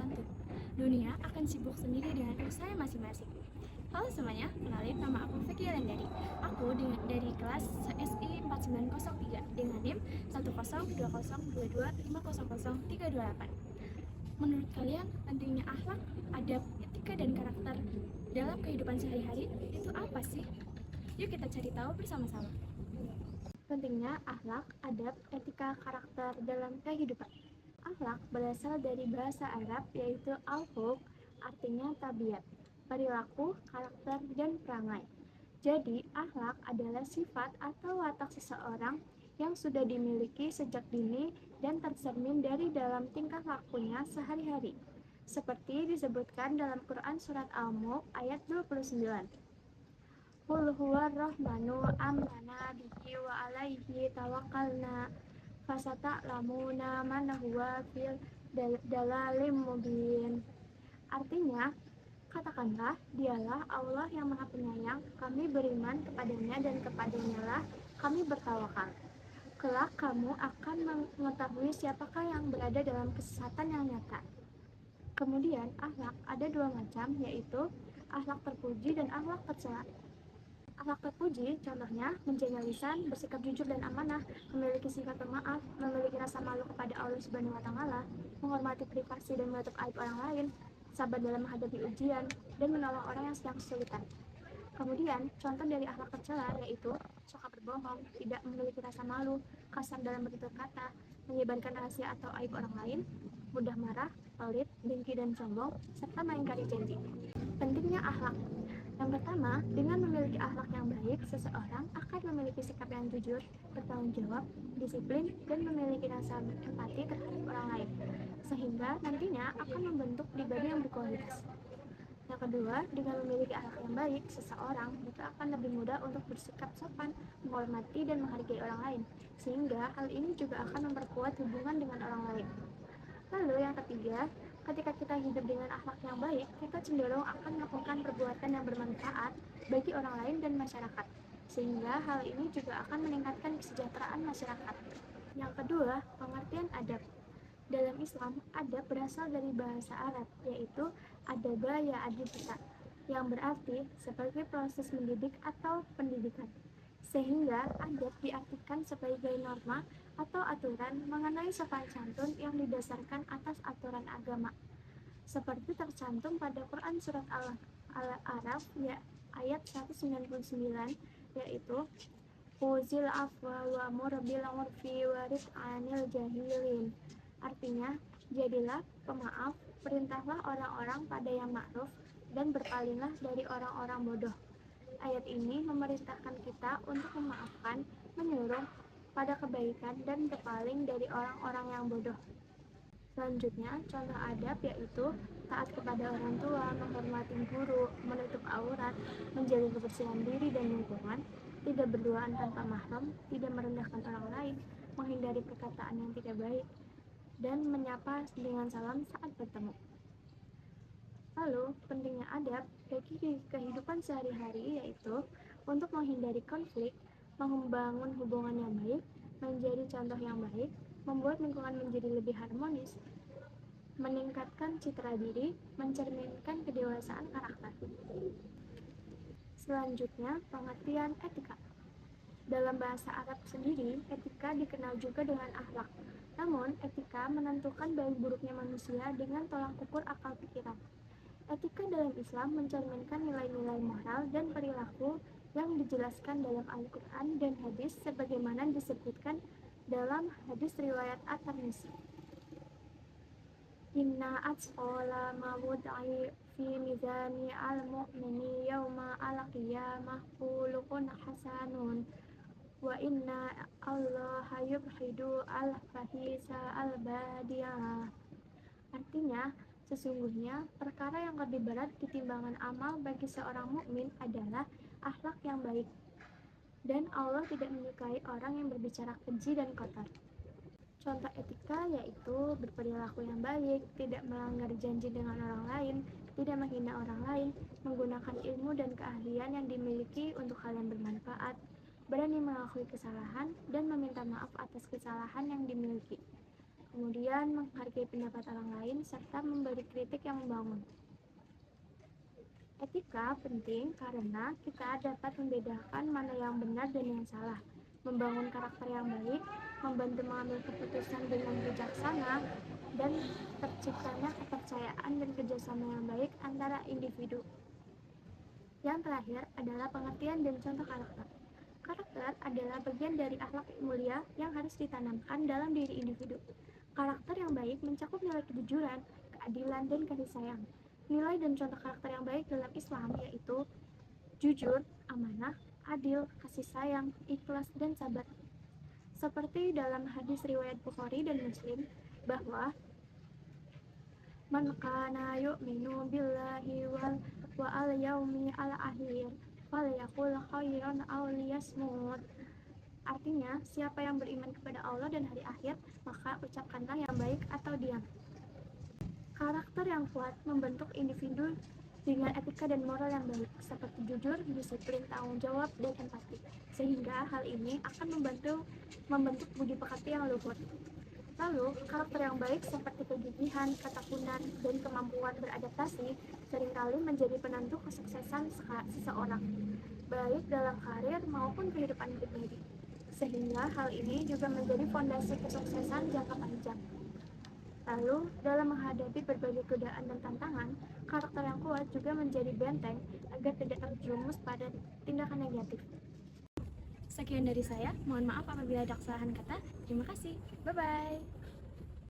santun. Dunia akan sibuk sendiri dengan urusannya masing-masing. Halo semuanya, kenalin nama aku Vicky Lendari. Aku dari kelas SI 4903 dengan NIM 1020225000328. Menurut kalian, pentingnya akhlak, adab, etika, dan karakter dalam kehidupan sehari-hari itu apa sih? Yuk kita cari tahu bersama-sama. Pentingnya akhlak, adab, etika, karakter dalam kehidupan. Akhlak berasal dari bahasa Arab yaitu al-khuluq, artinya tabiat, perilaku, karakter, dan perangai. Jadi, akhlak adalah sifat atau watak seseorang yang sudah dimiliki sejak dini dan tercermin dari dalam tingkah lakunya sehari-hari. Seperti disebutkan dalam Quran Surat Al-Mulk ayat 29. Qul huwa rahmanu amana bihi wa alaihi tawakkalna fasata'lamuna man huwa fil dalalim mubin. Artinya, katakanlah, dialah Allah yang maha penyayang, kami beriman kepadanya dan kepadanya lah kami bertawakal. Kelak kamu akan mengetahui siapakah yang berada dalam kesesatan yang nyata. Kemudian, akhlak ada dua macam, yaitu akhlak terpuji dan akhlak tercela. Akhlak terpuji, contohnya menjaga lisan, bersikap jujur dan amanah, memiliki sifat pemaaf, memiliki rasa malu kepada Allah Subhanahu wa Ta'ala, menghormati privasi dan menutup aib orang lain, sabar dalam menghadapi ujian, dan menolong orang yang sedang kesulitan. Kemudian, contoh dari akhlak tercela yaitu suka berbohong, tidak memiliki rasa malu, kasar dalam bertutur kata, menyebarkan rahasia atau aib orang lain, mudah marah, pelit, dengki dan sombong, serta mengingkari janji. Pentingnya akhlak. Yang pertama, dengan memiliki akhlak yang baik, seseorang akan memiliki sikap yang jujur, bertanggung jawab, disiplin, dan memiliki rasa empati terhadap orang lain, sehingga nantinya akan membentuk pribadi yang berkualitas. Yang kedua, dengan memiliki akhlak yang baik, seseorang juga akan lebih mudah untuk bersikap sopan, menghormati, dan menghargai orang lain, sehingga hal ini juga akan memperkuat hubungan dengan orang lain. Lalu yang ketiga, ketika kita hidup dengan akhlak yang baik, kita cenderung akan melakukan perbuatan yang bermanfaat bagi orang lain dan masyarakat, sehingga hal ini juga akan meningkatkan kesejahteraan masyarakat. Yang kedua, pengertian adab. Dalam Islam, adab berasal dari bahasa Arab, yaitu adaba ya adibta, yang berarti sebagai proses mendidik atau pendidikan. Sehingga adab diartikan sebagai norma atau aturan mengenai sopan santun yang didasarkan atas aturan agama, seperti tercantum pada Quran Surat Al-A'raf ya, ayat 199, yaitu Khuzil afwa wa mur bil urfi warid anil jahilin. Artinya, jadilah pemaaf, perintahlah orang-orang pada yang ma'ruf, dan berpalinglah dari orang-orang bodoh. Ayat ini memerintahkan kita untuk memaafkan, menyuruh pada kebaikan, dan berpaling dari orang-orang yang bodoh. Selanjutnya, contoh adab yaitu taat kepada orang tua, menghormati guru, menutup aurat, menjaga kebersihan diri dan lingkungan, tidak berduaan tanpa mahram, tidak merendahkan orang lain, menghindari perkataan yang tidak baik, dan menyapa dengan salam saat bertemu. Lalu, pentingnya adab bagi kehidupan sehari-hari yaitu untuk menghindari konflik, membangun hubungan yang baik, menjadi contoh yang baik, membuat lingkungan menjadi lebih harmonis, meningkatkan citra diri, mencerminkan kedewasaan karakter. Selanjutnya, pengertian etika. Dalam bahasa Arab sendiri, etika dikenal juga dengan akhlak. Namun, etika menentukan baik buruknya manusia dengan tolak ukur akal pikiran. Etika dalam Islam mencerminkan nilai-nilai moral dan perilaku yang dijelaskan dalam Al-Quran dan hadis sebagaimana disebutkan dalam hadis riwayat At-Tirmidzi. Inna atsqala ma wud'i fi mizani al-mu'mini yawma al-qiyamah khuluqun hasanun wa inna allaha yubhidu al-fahisa al-badiyah. Artinya, sesungguhnya perkara yang lebih berat di timbangan amal bagi seorang mukmin adalah akhlak yang baik, dan Allah tidak menyukai orang yang berbicara keji dan kotor. Contoh etika yaitu berperilaku yang baik, tidak melanggar janji dengan orang lain, tidak menghina orang lain, menggunakan ilmu dan keahlian yang dimiliki untuk hal yang bermanfaat, berani mengakui kesalahan, dan meminta maaf atas kesalahan yang dimiliki. kemudian menghargai pendapat orang lain, serta memberi kritik yang membangun. Etika penting karena kita dapat membedakan mana yang benar dan yang salah, membangun karakter yang baik, membantu mengambil keputusan dengan bijaksana, dan terciptanya kepercayaan dan kerjasama yang baik antara individu. Yang terakhir adalah pengertian dan contoh karakter. Karakter adalah bagian dari akhlak mulia yang harus ditanamkan dalam diri individu. Karakter yang baik mencakup nilai kejujuran, keadilan, dan kasih sayang. Nilai dan contoh karakter yang baik dalam Islam yaitu jujur, amanah, adil, kasih sayang, ikhlas, dan sabar. Seperti dalam hadis riwayat Bukhari dan Muslim bahwa man kana yu'minu billahi wal yaumi al akhir falyaqul khairan aw liyasmut. Artinya, siapa yang beriman kepada Allah dan hari akhir, maka ucapkanlah yang baik atau diam. Karakter yang kuat membentuk individu dengan etika dan moral yang baik, seperti jujur, disiplin, tanggung jawab, dan empati. Sehingga hal ini akan membentuk budi pekerti yang luhur. Lalu, karakter yang baik seperti kegigihan, ketekunan, dan kemampuan beradaptasi seringkali menjadi penentu kesuksesan seseorang, baik dalam karir maupun kehidupan pribadi. Sehingga hal ini juga menjadi fondasi kesuksesan jangka panjang. Lalu, dalam menghadapi berbagai godaan dan tantangan, karakter yang kuat juga menjadi benteng agar tidak terjerumus pada tindakan negatif. Sekian dari saya, mohon maaf apabila ada kesalahan kata. Terima kasih, bye-bye.